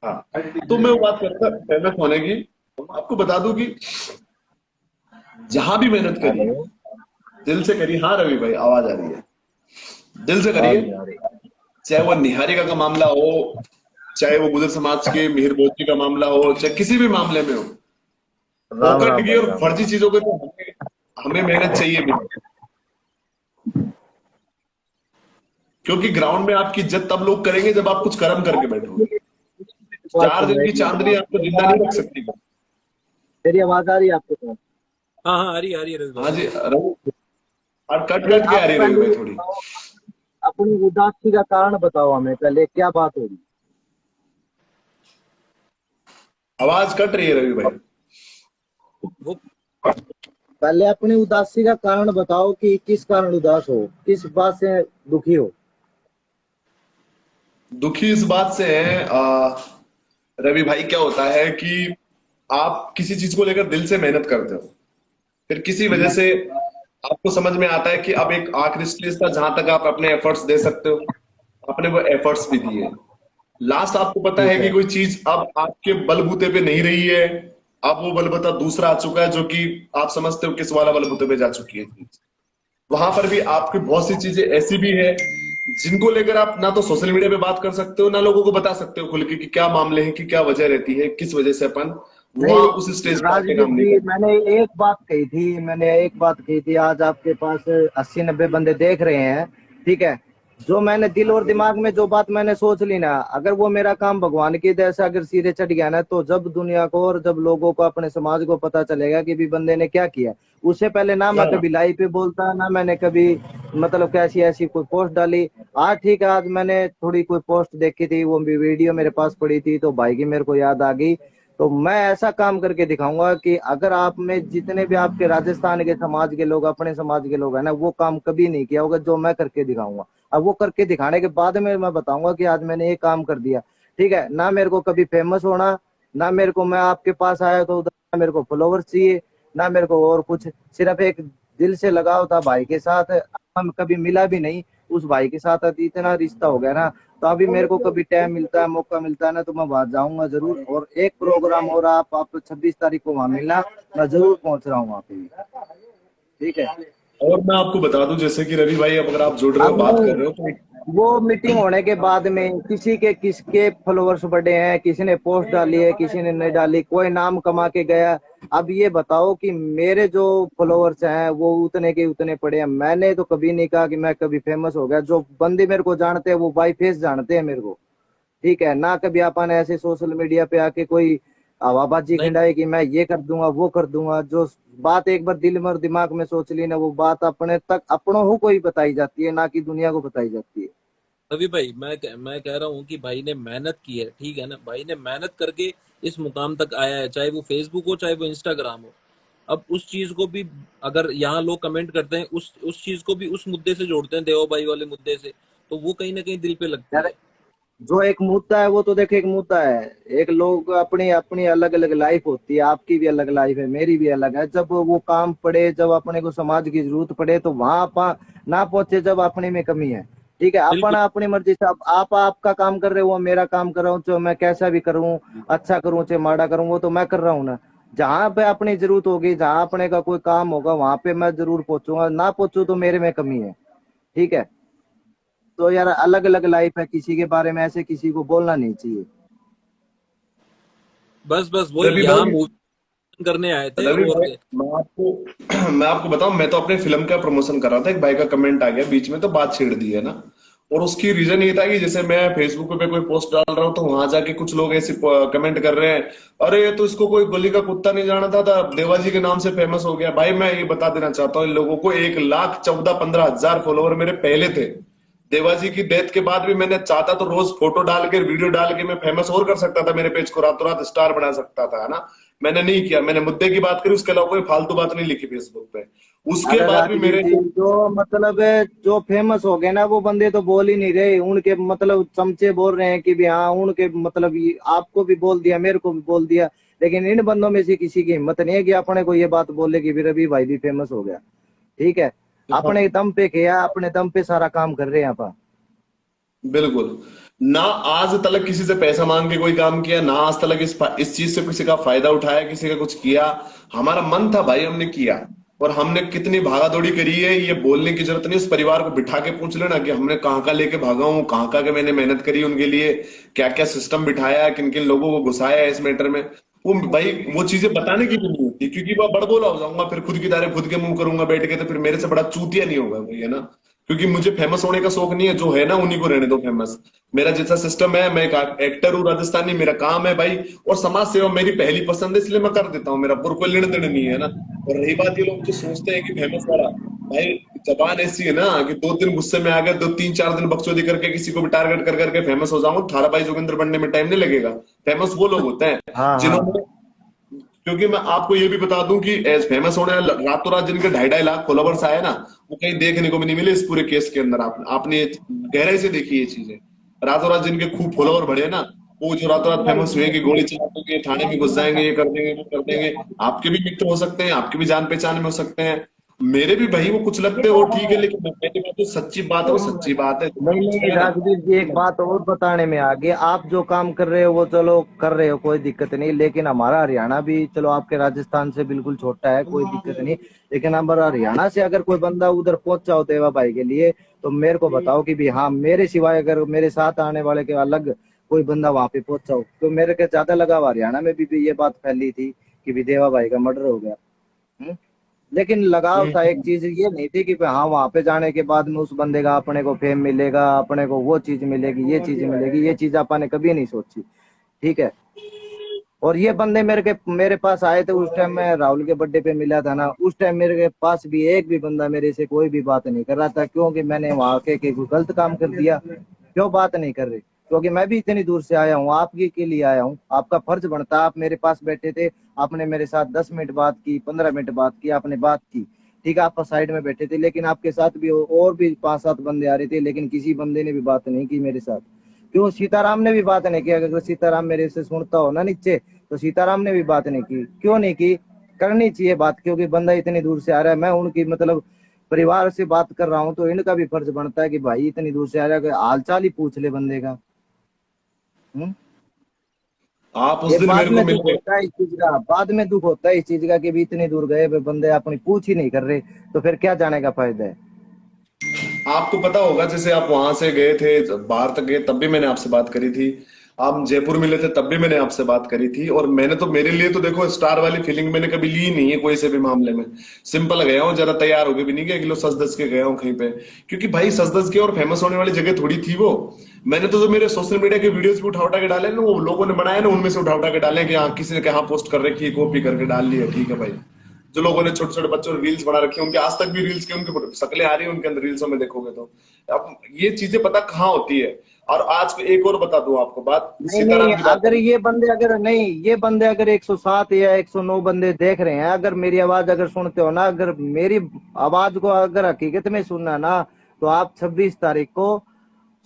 हाँ, तो मैं वो बात कर रहा था फेमस होने की। तो मैं आपको बता दूं कि जहां भी मेहनत करी हेलो। दिल से करी। हाँ रवि भाई आवाज आ रही है, दिल से आ करिए। रही आ रही। चाहे वो निहारिका का मामला हो, चाहे वो गुजर समाज के मिहिर बोची का मामला हो, चाहे किसी भी मामले में हो, राम फोकट राम की भाई, और राम फर्जी राम। चीजों पे तो हमें हमें मेहनत चाहिए भी नहीं। क्योंकि ग्राउंड में आपकी इज्जत तब लोग करेंगे जब आप कुछ कर्म करके बैठोगे। बात 4 दिन सुनो, की एक मिनट चांदनी बात। आपको जिंदा नहीं रख सकती। तेरी आवाज आ रही है आपके पास? हाँ हाँ, आ रही है रवि भाई। हाँ जी रवि, और कट अरे कट के आ आप रही है रवि पहले भाई ये थोड़ी। बताओ, अपनी उदासी का कारण बताओ हमें, पहले क्या बात हो रही? आवाज कट रही है रवि भाई। वो पहले अपनी उदासी का कारण बताओ कि किस कारण उदास हो, किस बात से दुखी हो। दुखी इस बात से है रवि भाई, क्या होता है कि आप किसी चीज को लेकर दिल से मेहनत करते हो, फिर किसी वजह से आपको समझ में आता है कि अब एक आखिरी स्टेज था जहां तक आप अपने एफर्ट्स दे सकते हो। आपने वो एफर्ट्स भी दिए, लास्ट आपको पता है ठीक कि है। कोई चीज अब आपके बलबूते पे नहीं रही है, अब वो बलबूता दूसरा आ चुका है जो कि आप समझते हो किस वाला बलबूते पे जा चुकी है चीज। वहां पर भी आपकी बहुत सी चीजें ऐसी भी है जिनको लेकर आप ना तो सोशल मीडिया पे बात कर सकते हो, ना लोगों को बता सकते हो खुल के कि क्या मामले हैं, कि क्या वजह रहती है, किस वजह से अपन नहीं वहां उस स्टेज पे आके राजदीप काम नहीं जी, करते। मैंने एक बात कही थी, आज आपके पास 80-90 बंदे देख रहे हैं, ठीक है। जो मैंने दिल और दिमाग में जो बात मैंने सोच ली ना, अगर वो मेरा काम भगवान की दया से अगर सिरे चढ़ गया ना, तो जब दुनिया को और जब लोगों को, अपने समाज को पता चलेगा कि भी बंदे ने क्या किया। उससे पहले ना मैं हाँ कभी लाइव पे बोलता, ना मैंने कभी मतलब कैसी ऐसी कोई पोस्ट डाली। आज ठीक है, आज मैंने थोड़ी कोई पोस्ट देखी थी, वो भी वीडियो मेरे पास पड़ी थी, तो भाई की मेरे को याद आ गई। तो मैं ऐसा काम करके दिखाऊंगा कि अगर आप में जितने भी आपके राजस्थान के समाज के लोग, अपने समाज के लोग हैं ना, वो काम कभी नहीं किया होगा जो मैं करके दिखाऊंगा। अब वो करके दिखाने के बाद में मैं बताऊंगा कि आज मैंने ये काम कर दिया। ठीक है ना, मेरे को कभी फेमस होना, ना मेरे को, मैं आपके पास आया तो उधर ना मेरे को फॉलोवर्स चाहिए, ना मेरे को और कुछ। सिर्फ एक दिल से लगाव था भाई के साथ। हम कभी मिला भी नहीं, उस भाई के साथ अभी इतना रिश्ता हो गया ना। तो अभी मेरे को कभी टाइम मिलता है, मौका मिलता है ना, तो मैं वहां जाऊंगा जरूर। और एक प्रोग्राम हो रहा, आप 26 तारीख को वहां मिलना, मैं जरूर पहुंच रहा हूँ वहां पे। ठीक है। और मैं आपको बता दूं, जैसे कि रवि भाई अब अगर आप जुड़ रहे हो अब बात नहीं, कर रहे हो तो वो मीटिंग होने के बाद में किसके फॉलोअर्स बढ़े हैं, किसी ने पोस्ट डाली है, किसी ने नहीं डाली, कोई नाम कमा के गया। अब ये बताओ कि मेरे जो फॉलोअर्स हैं वो उतने के उतने पड़े हैं। मैंने तो कभी नहीं कहा कि मैं कभी फेमस हो गया। जो बंदे मेरे को जानते हैं वो बाई फेस जानते हैं मेरे को, ठीक है ना। कभी अपन ऐसे सोशल मीडिया पे आके कोई हवाबाजी नहीं, खिंडाए कि मैं ये कर दूंगा वो कर दूंगा। जो बात एक बार दिल में और दिमाग में सोच ली ना, वो बात अपने तक अपनों को ही बताई जाती है, ना कि दुनिया को बताई जाती है। रवि भाई, मैं कह रहा हूँ कि भाई ने मेहनत की है, ठीक है ना। भाई ने मेहनत करके इस मुकाम तक आया है, चाहे वो फेसबुक हो चाहे वो इंस्टाग्राम हो। अब उस चीज को भी अगर यहाँ लोग कमेंट करते हैं, उस चीज को भी उस मुद्दे से जोड़ते हैं, देवा भाई वाले मुद्दे से, तो वो कहीं ना कहीं दिल पे लगती यार है। जो एक मुद्दा है वो तो देखे, एक मुद्दा है। एक लोग अपनी अपनी अलग अलग लाइफ होती है, आपकी भी अलग लाइफ है, मेरी भी अलग है। जब वो काम पड़े, जब अपने को समाज की जरूरत पड़े तो वहां आप ना पहुंचे, जब अपने में कमी है, ठीक है। अपन बिल्कुल। अपनी मर्जी से, अब आप आपका काम कर रहे हो, वो मेरा काम कर रहा हूँ, तो मैं कैसा भी करूँ, अच्छा करूँ चाहे माड़ा करूँ, वो तो मैं कर रहा हूँ ना। जहां पे अपनी जरूरत होगी, जहां अपने का कोई काम होगा, वहां पे मैं जरूर पहुंचूंगा। ना पहुंचू तो मेरे में कमी है, ठीक है। तो यार अलग अलग लाइफ है, किसी के बारे में ऐसे किसी को बोलना नहीं चाहिए। बस बस वही रवि यहाँ भाई, मूवी करने आए थे। रवि और भाई, मैं आपको बताऊं, मैं तो अपने फिल्म का प्रमोशन कर रहा था, एक भाई का कमेंट आ गया बीच में, तो बात छेड़ दी है ना। और उसकी रीजन ये था कि जैसे मैं फेसबुक पे कोई पोस्ट डाल रहा हूँ तो वहां जाके कुछ लोग ऐसे कमेंट कर रहे हैं, अरे ये तो इसको कोई गली का कुत्ता नहीं जानता था, देवाजी के नाम से फेमस हो गया। भाई मैं ये बता देना चाहता हूँ इन लोगों को, 1,14,15,000 फॉलोवर मेरे पहले थे। देवाजी की डेथ के बाद भी मैंने चाहता तो रोज फोटो डाल के वीडियो डाल के मैं फेमस और कर सकता था, मेरे पेज को रातों रात स्टार बना सकता था, है ना। मैंने नहीं किया, मैंने मुद्दे की बात करी, उसके अलावा कोई फालतू बात नहीं लिखी फेसबुक पे। उसके अरे बाद भी राजवीर मेरे जी, जो मतलब है, जो फेमस हो गए ना वो बंदे तो बोल ही नहीं रहे। उनके मतलब चमचे बोल रहे हैं कि भी हाँ उनके मतलब आपको भी बोल दिया, मेरे को भी बोल दिया। लेकिन इन बंदों में से किसी की हिम्मत नहीं है कि अपने को ये बात बोले कि भी रवि भाई भी फेमस हो गया, ठीक है। अपने दम पे किया, अपने दम पे सारा काम कर रहे हैं अपन। बिल्कुल ना, आज तलक किसी से पैसा मांग के कोई काम किया ना, आज तलक इस चीज से किसी का फायदा उठाया, किसी का कुछ किया। हमारा मन था भाई, हमने किया। और हमने कितनी भागा दौड़ी करी है ये बोलने की जरूरत नहीं। उस परिवार को बिठा के पूछ लेना कि हमने कहाँ कहाँ लेके भागा हूँ, कहाँ कहाँ के मैंने मेहनत करी उनके लिए, क्या क्या सिस्टम बिठाया है, किन किन लोगों को घुसाया है इस मैटर में। वो भाई वो चीजें बताने की भी नहीं होती, क्योंकि वह बड़बोला हो जाऊंगा, फिर खुद की तारीफ खुद के मुंह करूंगा बैठ के, तो फिर मेरे से बड़ा चूतिया नहीं होगा कोई, है ना। क्योंकि मुझे फेमस होने का शौक नहीं है, जो है ना उन्हीं को रहने दो फेमस। मेरा जैसा सिस्टम है, मैं एक एक्टर हूँ राजस्थानी, मेरा काम है भाई। और समाज सेवा मेरी पहली पसंद है, इसलिए मैं कर देता हूँ, मेरा कोई लेने देने नहीं है ना। और रही बात ये लोग जो सोचते हैं कि फेमस वाला, भाई जबान ऐसी है ना कि 2 दिन गुस्से में आ गए, 2 3 4 दिन बकचोदी करके किसी को भी टारगेट कर करके फेमस हो जाऊंगा, थारा भाई जोगिंदर बनने में टाइम नहीं लगेगा। फेमस वो लोग होते हैं हाँ हाँ। जिन्होंने, क्योंकि मैं आपको ये भी बता दूं कि एज फेमस होने रातों रात जिनके 2.5 2.5 लाख फॉलोवर्स आए ना, वो कहीं देखने को भी नहीं मिले इस पूरे केस के अंदर। आपने गहराई से देखी ये चीजें। रातों रात जिनके खूब फॉलोवर बढ़े ना, वो जो रातों रात फेमस हुए कि गोली चला देंगे, थाने में घुस जाएंगे, ये कर देंगे वो कर देंगे। आपके भी मित्र हो सकते हैं, आपकी भी जान पहचान में हो सकते हैं, मेरे भी भाई वो कुछ लगते हैं, वो ठीक है, लेकिन पहली बात तो सच्ची बात है, वो सच्ची बात है, नहीं कुछ नहीं है ना। राजवीर जी, एक बात और बताने में आ गई। आप जो काम कर रहे हो वो चलो कर रहे हो, कोई दिक्कत नहीं। लेकिन हमारा हरियाणा भी चलो आपके राजस्थान से बिल्कुल छोटा है, कोई दिक्कत नहीं। लेकिन हमारा हरियाणा से अगर कोई बंदा उधर पहुंचा हो देवा भाई के लिए, तो मेरे को बताओ कि भी हाँ मेरे सिवाय अगर मेरे साथ आने वाले के अलग कोई बंदा वहां पे पहुंचा हो, तो मेरे के ज्यादा लगाव हरियाणा में भी ये बात फैली थी कि भी देवा भाई का मर्डर हो गया। हम्म? लेकिन लगाव था, एक चीज ये नहीं थी कि हाँ वहां पे जाने के बाद में उस बंदे का अपने को फेम मिलेगा, अपने को वो चीज मिलेगी, ये चीज मिलेगी, ये चीज अपन ने कभी नहीं सोची, ठीक है। और ये बंदे मेरे पास आए थे उस टाइम, मैं राहुल के बर्थडे पे मिला था ना, उस टाइम मेरे के पास भी एक भी बंदा मेरे से कोई भी बात नहीं कर रहा था, क्योंकि मैंने वहां के कोई गलत काम कर दिया। क्यों बात नहीं कर रहे? क्योंकि मैं भी इतनी दूर से आया हूँ, आपके के लिए आया हूँ, आपका फर्ज बनता है। आप मेरे पास बैठे थे, आपने मेरे साथ 10 मिनट बात की, 15 मिनट बात की, आपने बात की, ठीक है। आप साइड में बैठे थे, लेकिन आपके साथ भी और भी 5 7 बंदे आ रहे थे, लेकिन किसी बंदे ने भी बात नहीं की मेरे साथ। क्यों? सीताराम ने भी बात नहीं की। अगर सीताराम मेरे से सुनता हो ना नीचे, तो सीताराम ने भी बात नहीं की। क्यों नहीं की? करनी चाहिए बात, क्योंकि बंदा इतनी दूर से आ रहा है। मैं उनकी मतलब परिवार से बात कर रहा हूँ, तो इनका भी फर्ज बनता है कि भाई इतनी दूर से आ रहा है, हाल चाल ही पूछ ले बंदे का। हम्म? आप उस ये दिन बाद मेरे को में दुख मिलने, होता है इस चीज का, बाद में दुख होता है इस चीज का कि भी इतनी दूर गए वे बंदे अपनी पूछ ही नहीं कर रहे, तो फिर क्या जाने का फायदा है। आपको पता होगा, जैसे आप वहां से गए थे, बाहर तक गए, तब भी मैंने आपसे बात करी थी। आप जयपुर मिले थे, तब भी मैंने आपसे बात करी थी। और मैंने तो, मेरे लिए तो देखो, स्टार वाली फीलिंग मैंने कभी ली नहीं है कोई से भी मामले में। सिंपल गया हूँ, ज्यादा तैयार होके भी नहीं गया, किलो सच दस के गया हूँ कहीं पे। क्योंकि भाई सच दस के और फेमस होने वाली जगह थोड़ी थी वो। मैंने तो जो मेरे सोशल मीडिया के वीडियोस भी उठा उठा के डाले ना, वो लोगों ने बनाए ना, उनमें से उठा उठा के डाले कि हाँ किसी ने कहाँ पोस्ट कर रखी है, कॉपी करके डाल लिया, ठीक है भाई। जो लोगों ने छोटे छोटे बच्चों ने रील्स बना रखी है, उनके आज तक भी रील्स के उनके शक्लें आ रही है उनके अंदर, रील्सों में देखोगे तो। अब ये चीजें पता कहाँ होती है। और आज एक और बता दूं आपको बात, नहीं नहीं, सीताराम की बात अगर ये बंदे अगर नहीं, ये बंदे अगर 107 या 109 बंदे देख रहे हैं, अगर मेरी आवाज अगर सुनते हो ना, अगर मेरी आवाज को अगर हकीकत में सुनना है ना, तो आप 26 तारीख को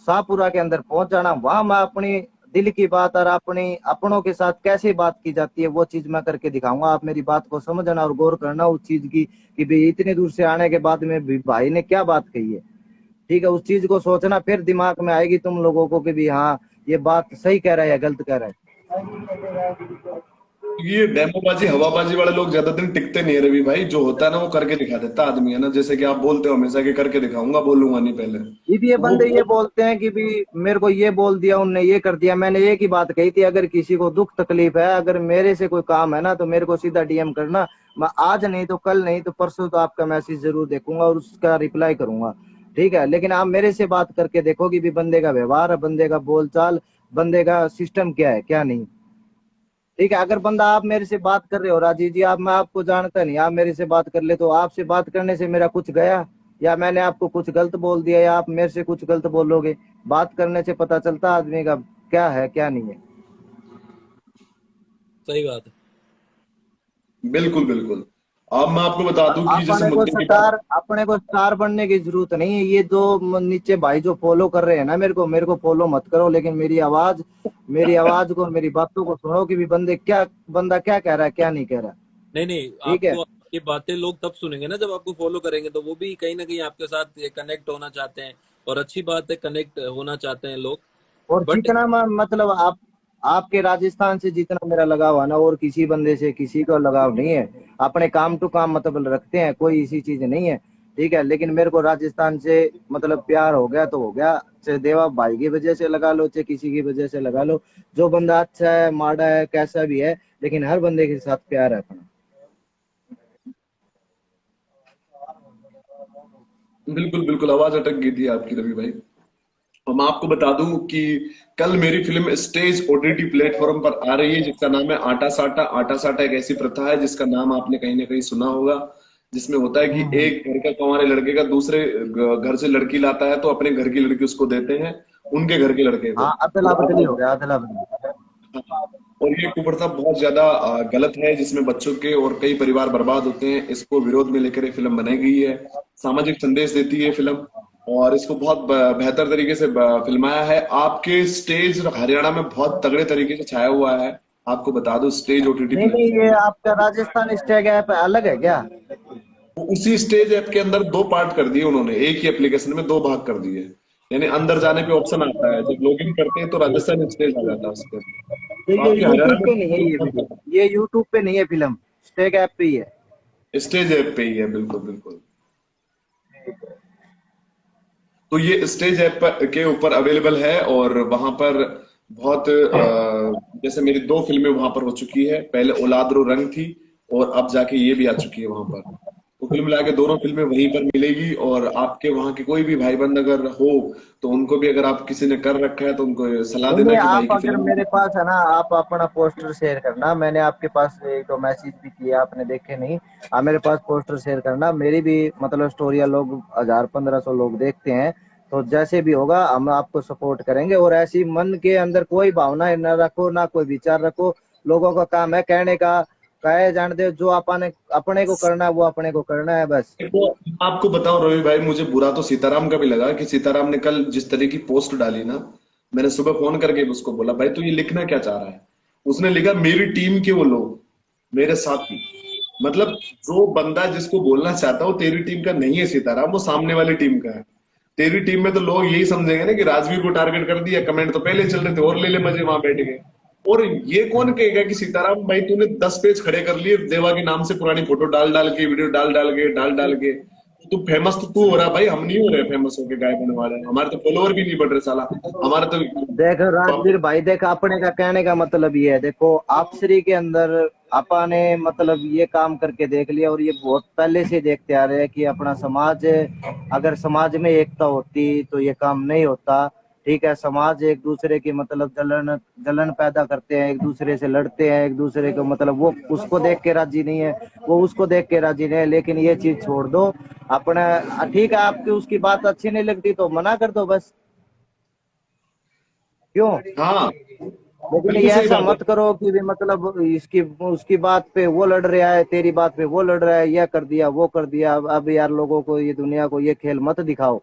शाहपुरा के अंदर पहुंच जाना। वहां मैं अपनी दिल की बात और अपनी अपनों के साथ कैसे बात की जाती है वो चीज मैं करके दिखाऊंगा। आप मेरी बात को समझना और गौर करना उस चीज की, कि भाई इतनी दूर से आने के बाद में भी भाई ने क्या बात कही है। ठीक है, उस चीज को सोचना, फिर दिमाग में आएगी तुम लोगों को कि भी हाँ ये बात सही कह रहा है या गलत कह रहा है। ये डेमोबाजी हवाबाजी वाले लोग ज्यादा दिन टिकते नहीं है रवि भाई। जो होता है ना वो करके दिखा देता आदमी, है ना। जैसे कि आप बोलते हो हमेशा कि करके दिखाऊंगा, बोलूंगा नहीं पहले। ये वो बंदे ये बोलते हैं कि भी मेरे को ये बोल दिया, उनने ये कर दिया। मैंने एक ही बात कही थी, अगर किसी को दुख तकलीफ है, अगर मेरे से कोई काम है ना, तो मेरे को सीधा डीएम करना। मैं आज नहीं तो कल नहीं तो परसों तो आपका मैसेज जरूर देखूंगा और उसका रिप्लाई करूंगा। ठीक है, लेकिन आप मेरे से बात करके देखो कि भी बंदे का व्यवहार, बंदे का बोलचाल, बंदे का सिस्टम क्या है क्या नहीं। ठीक है, अगर बंदा, आप मेरे से बात कर रहे हो राजीव जी, आप, मैं आपको जानता नहीं, आप मेरे से बात कर ले, तो आपसे बात करने से मेरा कुछ गया, या मैंने आपको कुछ गलत बोल दिया, या आप मेरे से कुछ गलत बोलोगे। बात करने से पता चलता आदमी का क्या है क्या नहीं है। सही बात है। बिल्कुल बिल्कुल। अब मैं आपको बता दूं कि जैसे मुद्दे की बात। अपने को स्टार बनने की जरूरत नहीं है। ये जो नीचे भाई जो फॉलो कर रहे हैं ना, मेरे को फॉलो मत करो, लेकिन मेरी आवाज को और मेरी बातों को सुनो कि भी बंदा क्या कह रहा है क्या नहीं कह रहा। नहीं नहीं, ठीक है, आपको ये बातें लोग तब सुनेंगे ना जब आपको फॉलो करेंगे, तो वो भी कहीं ना कहीं आपके साथ कनेक्ट होना चाहते हैं। और अच्छी बात है, कनेक्ट होना चाहते हैं लोग। और बट जितना मतलब आपके राजस्थान से जितना मेरा लगाव है ना, और किसी बंदे से किसी को लगाव नहीं है। अपने काम टू काम मतलब रखते हैं, कोई इसी चीज नहीं है। ठीक है, लेकिन मेरे को राजस्थान से मतलब प्यार हो गया तो हो गया, चाहे देवा भाई की वजह से लगा लो, चाहे किसी की वजह से लगा लो। जो बंदा अच्छा है, माड़ा है, कैसा भी है, लेकिन हर बंदे के साथ प्यार है अपना। बिल्कुल बिल्कुल, आवाज अटक गई थी आपकी रवि भाई। और मैं आपको बता दूं कि कल मेरी फिल्म स्टेज ओटीटी प्लेटफॉर्म पर आ रही है, जिसका नाम है आटा साटा। आटा साटा एक ऐसी प्रथा है जिसका नाम आपने कहीं ना कहीं सुना होगा। जिसमें होता है कि हम्म। एक घर का कमाने लड़के का दूसरे घर से लड़की लाता है, तो अपने घर की लड़की उसको देते हैं उनके घर के लड़के को। हाँ, अदला और बदली हो गया, अदला बदली। और ये कुप्रथा बहुत ज्यादा गलत है, जिसमें बच्चों के और कई परिवार बर्बाद होते हैं। इसको विरोध में लेकर ये फिल्म बनाई गई है। सामाजिक संदेश देती है फिल्म। और इसको बहुत बेहतर तरीके से फिल्माया है। आपके स्टेज हरियाणा में बहुत तगड़े तरीके से छाया हुआ है। आपको बता दो, स्टेज ओटीटी नहीं नहीं, ये प्लेटफॉर्म। आपका राजस्थान स्टेग ऐप अलग है क्या? उसी स्टेज ऐप के अंदर दो पार्ट कर दिए उन्होंने, एक ही एप्लीकेशन में दो भाग कर दिए। यानी अंदर जाने पे ऑप्शन आता है, जब लॉगिन करते हैं तो राजस्थान स्टेज आ जाता है उसके अंदर। तो तो ये आपके हरियाणा यूट्यूब पे नहीं है, में ये यूट्यूब पे नहीं है फिल्म, स्टेग ऐप पे ही है। स्टेज ऐप पे ही है, बिल्कुल बिल्कुल। तो ये स्टेज ऐप के ऊपर अवेलेबल है। और वहां पर बहुत जैसे मेरी दो फिल्में वहां पर हो चुकी है। पहले औलाद रो रंग थी, और अब जाके ये भी आ चुकी है वहां पर। तो कुल मिला के दोनों फिल्में वहीं पर मिलेगी। और आपके वहां के कोई भी भाई बंद अगर हो, तो उनको भी, अगर आप किसी ने कर रखा है, तो उनको सलाह नहीं देना नहीं, कि भाई आप की अगर फिल्म। मेरे पास है ना, आप अपना पोस्टर शेयर करना। मैंने आपके पास एक दो मैसेज भी किए, आपने देखे नहीं। आप मेरे पास पोस्टर शेयर करना। मेरी भी मतलब स्टोरियाँ लोग 1000-1500 लोग देखते हैं। तो जैसे भी होगा हम आपको सपोर्ट करेंगे। और ऐसी मन के अंदर कोई भावना न रखो, ना कोई विचार रखो। लोगों का काम है कहने का, कहे जान दे, जो अपने अपने को करना है वो अपने को करना है बस। देखो, आपको बताऊं रवि भाई, मुझे बुरा तो सीताराम का भी लगा कि सीताराम ने कल जिस तरह की पोस्ट डाली ना। मैंने सुबह फोन करके उसको बोला, भाई तू ये लिखना क्या चाह रहा है। उसने लिखा, मेरी टीम के वो लोग, मेरे साथी। मतलब जो बंदा जिसको बोलना चाहता हो तेरी टीम का नहीं है सीताराम, वो सामने वाली टीम का है। तेरी टीम में तो लोग यही समझेंगे ना कि राजवीर को टारगेट कर दिया। कमेंट तो पहले चल रहे थे, और ले ले मजे, वहां बैठ गए। और ये कौन कहेगा कि सीताराम भाई तूने 10 पेज खड़े कर लिए देवा के नाम से, पुरानी फोटो डाल डाल के, वीडियो डाल डाल के, तू फेमस तो तू हो रहा भाई, हम नहीं हो रहे फेमस होके गायब होने वाले, हमारे तो फॉलोवर भी नहीं बढ़ रहे साला, हमारे तो देख राजवीर भाई, देख अपने का कहने का मतलब ये है, देखो आप श्री के अंदर आपा ने मतलब ये काम करके देख लिया, और ये बहुत पहले से देखते आ रहे हैं कि अपना समाज, अगर समाज में एकता होती तो ये काम नहीं होता। ठीक है, समाज एक दूसरे की मतलब जलन जलन पैदा करते हैं, एक दूसरे से लड़ते हैं, एक दूसरे को मतलब वो उसको देख के राजी नहीं है, वो उसको देख के राजी नहीं है। लेकिन ये चीज छोड़ दो अपना। ठीक है, आपकी उसकी बात अच्छी नहीं लगती तो मना कर दो बस, क्यों? हाँ लेकिन बिल्कुल ये सही ऐसा बात है। मत करो कि भी मतलब इसकी उसकी बात पे वो लड़ रहा है, तेरी बात पे वो लड़ रहा है, ये कर दिया वो कर दिया। अब यार लोगों को, ये दुनिया को ये खेल मत दिखाओ।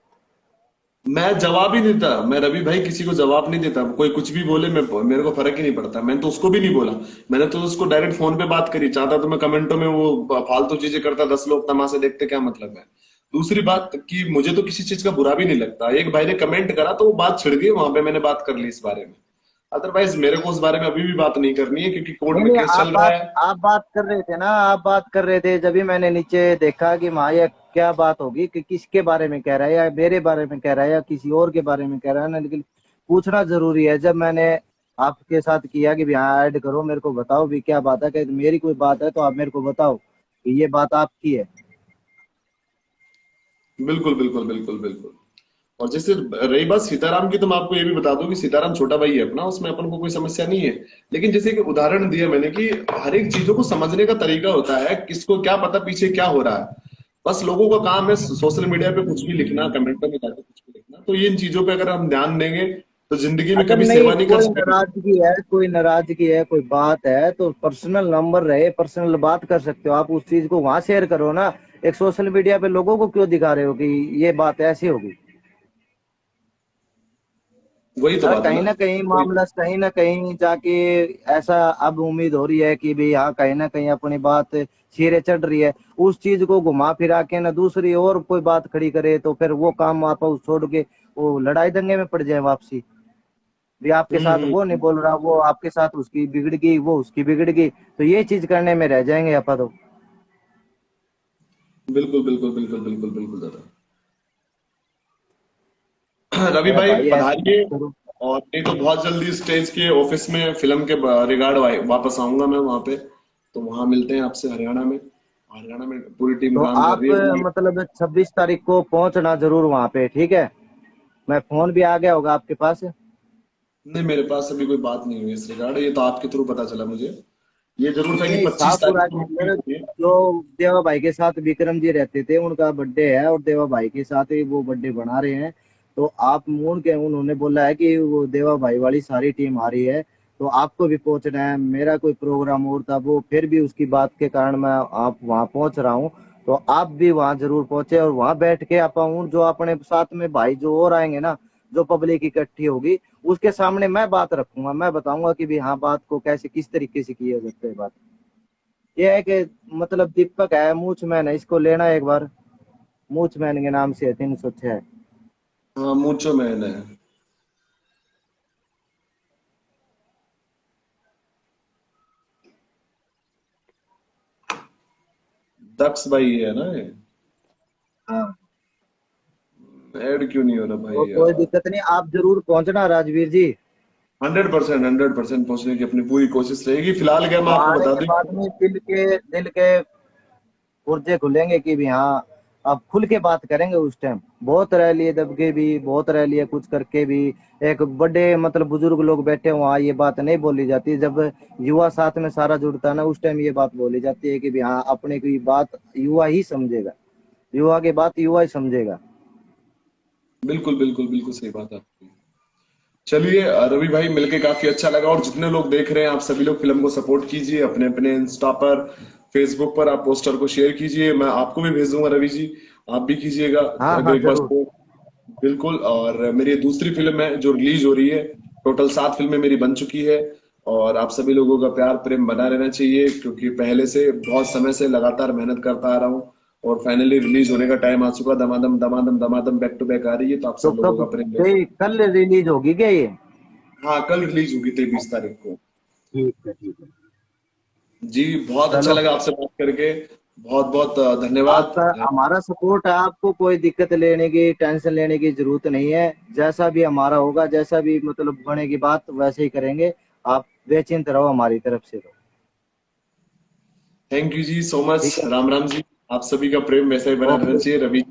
मैं जवाब ही नहीं देता, मैं रवि भाई किसी को जवाब नहीं देता, कोई कुछ भी बोले मैं, मेरे को फर्क ही नहीं पड़ता, मैंने तो उसको भी नहीं बोला, मैंने तो उसको डायरेक्ट फोन पे बात करी, चाहता तो मैं कमेंटों में वो फालतू चीजें करता, 10 लोग तमाशे देखते, क्या मतलब है। दूसरी बात कि मुझे तो किसी चीज का बुरा भी नहीं लगता, एक भाई ने कमेंट करा तो वो बात छिड़ गई, वहां पे मैंने बात कर ली इस बारे में, अदरवाइज मेरे को उस बारे में अभी भी बात नहीं करनी है, क्योंकि कोर्ट नहीं में नहीं, केस चल रहा है। आप बात कर रहे थे ना, आप बात कर रहे थे, जब भी मैंने नीचे देखा कि माँ ये क्या बात होगी, कि किसके बारे में कह रहा है, या मेरे बारे में कह रहा है या किसी और के बारे में कह रहा है ना। लेकिन पूछना जरूरी है। जब मैंने आपके साथ किया कि भी हाँ ऐड करो, मेरे को बताओ भी क्या बात है, कि मेरी कोई बात है तो आप मेरे को बताओ कि ये बात आपकी है। बिल्कुल बिल्कुल बिल्कुल बिल्कुल। और जैसे रही बात सीताराम की, तो मैं आपको ये भी बता दूं कि सीताराम छोटा भाई है अपना, उसमें अपन को कोई समस्या नहीं है। लेकिन जैसे कि उदाहरण दिया मैंने कि हर एक चीजों को समझने का तरीका होता है, किसको क्या पता पीछे क्या हो रहा है। बस लोगों का काम है सोशल मीडिया पे कुछ भी लिखना, कमेंटों में जाकर कुछ भी लिखना, तो इन चीजों पे अगर हम ध्यान देंगे तो जिंदगी में अगर कभी नहीं सेवा नहीं कर कोई सकेंगे। नाराजगी है, कोई नाराजगी है, कोई बात है, तो पर्सनल नंबर रहे, पर्सनल बात कर सकते हो आप, उस चीज को वहां शेयर करो ना। एक सोशल मीडिया पे लोगों को क्यों दिखा रहे हो कि ये बात ऐसी होगी? वही तो अरे बात है कहीं ना। ना कहीं वही मामला कहीं ना कहीं जाके ऐसा अब उम्मीद हो रही है कि भी हाँ कहीं ना कहीं अपनी बात सिरे चढ़ रही है। उस चीज को घुमा फिरा के ना दूसरी और कोई बात खड़ी करे, तो फिर वो काम आप उस छोड़ के वो लड़ाई दंगे में पड़ जाए वापसी। भी आपके साथ वो नहीं हम्म। बोल रहा, वो आपके साथ उसकी बिगड़ गई, वो उसकी बिगड़ गई, तो ये चीज करने में रह जाएंगे अपा तो। बिल्कुल बिल्कुल बिल्कुल बिल्कुल बिल्कुल दादा। रवि अरे भाई भाई ऐसे मत पधारिए। करो। और नहीं तो बहुत जल्दी स्टेज के ऑफिस में फिल्म के रिगार्ड वापस आऊंगा मैं वहां पे, तो वहां मिलते हैं आपसे हरियाणा में, हरियाणा में पूरी टीम तो काम कर आप रही है पूरी। मतलब 26 तारीख को पहुंचना जरूर वहां पे, ठीक है? मैं फोन भी आ गया होगा आपके पास। नहीं मेरे पास अभी कोई बात नहीं हुई इस रिगार्ड, ये तो आपके थ्रू पता चला मुझे। ये जरूर था कि नहीं, 25 तारीख शाहपुरा को के मीटिंग अंदर होनी है। जो देवा भाई के साथ विक्रम जी रहते थे, उनका बर्थडे है, और देवा भाई के साथ ही वो बर्थडे बना रहे हैं। तो आप मून के उन्होंने बोला है कि वो देवा भाई वाली सारी टीम आ रही है, तो आपको भी पहुंचना है। मेरा कोई प्रोग्राम और था, वो फिर भी उसकी बात के कारण मैं आप वहां पहुंच रहा हूँ। तो आप भी वहां जरूर पहुंचे, और वहां बैठ के आप जो अपने साथ में भाई जो और आएंगे ना, जो पब्लिक इकट्ठी होगी, उसके सामने मैं बात रखूंगा, मैं बताऊंगा कि भी हाँ बात को कैसे किस तरीके से किया जाता है बात। ये है कि मतलब दीपक है, मूचमैन है, इसको लेना एक बार। मूचमैन के नाम से है, 306। हाँ मूंचो मैन है। दक्ष भाई है ना ये। हाँ, ऐड क्यों नहीं हो रहा तो भाई कोई यार। दिक्कत नहीं, आप जरूर पहुंचना राजवीर जी। 100% पहुंचने की अपनी पूरी कोशिश रहेगी, फिलहाल क्या मैं वहां आपको आने बता के दूं। बाद में दिल के पुर्जे खुलेंगे कि भी हाँ अब खुल के बात करेंगे। उस टाइम बहुत रह लिए दब के भी, बहुत रह लिए कुछ करके भी। एक बड़े मतलब बुजुर्ग लोग बैठे हो वहाँ, ये बात नहीं बोली जाती। जब युवा साथ में सारा जुड़ता है ना, उस टाइम ये बात बोली जाती है कि भी हाँ अपने की बात युवा ही समझेगा, युवा की बात युवा ही समझेगा। बिल्कुल बिल्कुल बिल्कुल सही बात है आपकी। चलिए रवि भाई मिलके काफी अच्छा लगा, और जितने लोग देख रहे हैं आप सभी लोग फिल्म को सपोर्ट कीजिए, अपने अपने इंस्टा पर, फेसबुक पर आप पोस्टर को शेयर कीजिए, मैं आपको भी भेज दूंगा रवि जी, आप भी कीजिएगा हाँ अगर हाँ एक बार जरूर। support। बिल्कुल। और मेरी ये दूसरी फिल्म है जो रिलीज हो रही है, टोटल 7 फिल्में मेरी बन चुकी है, और आप सभी लोगों का प्यार प्रेम बना रहना चाहिए, क्योंकि पहले से बहुत समय से लगातार मेहनत करता आ रहा हूँ, और फाइनली रिलीज होने का टाइम आ चुका, दमादम दमादम दमादम बैक टू बैक आ रही है, तो आप तो सब लोगों कब का प्रेम। कल रिलीज होगी क्या ये? हाँ कल रिलीज होगी 23 तारीख को। ठीक है ठीक है। जी बहुत अच्छा चलो। लगा आपसे बात करके, बहुत बहुत धन्यवाद। आपका हमारा सपोर्ट है, आपको कोई दिक्कत लेने की, टेंशन लेने की जरूरत नहीं है। जैसा भी हमारा होगा, जैसा भी मतलब बनेगी बात, वैसे ही करेंगे। आप बेचिंत रहो हमारी तरफ से। तो thank you ji so much. ठीक है। राम राम जी। आप सभी का प्रेम वैसा ही बना रहना ओके। चाहिए रवि।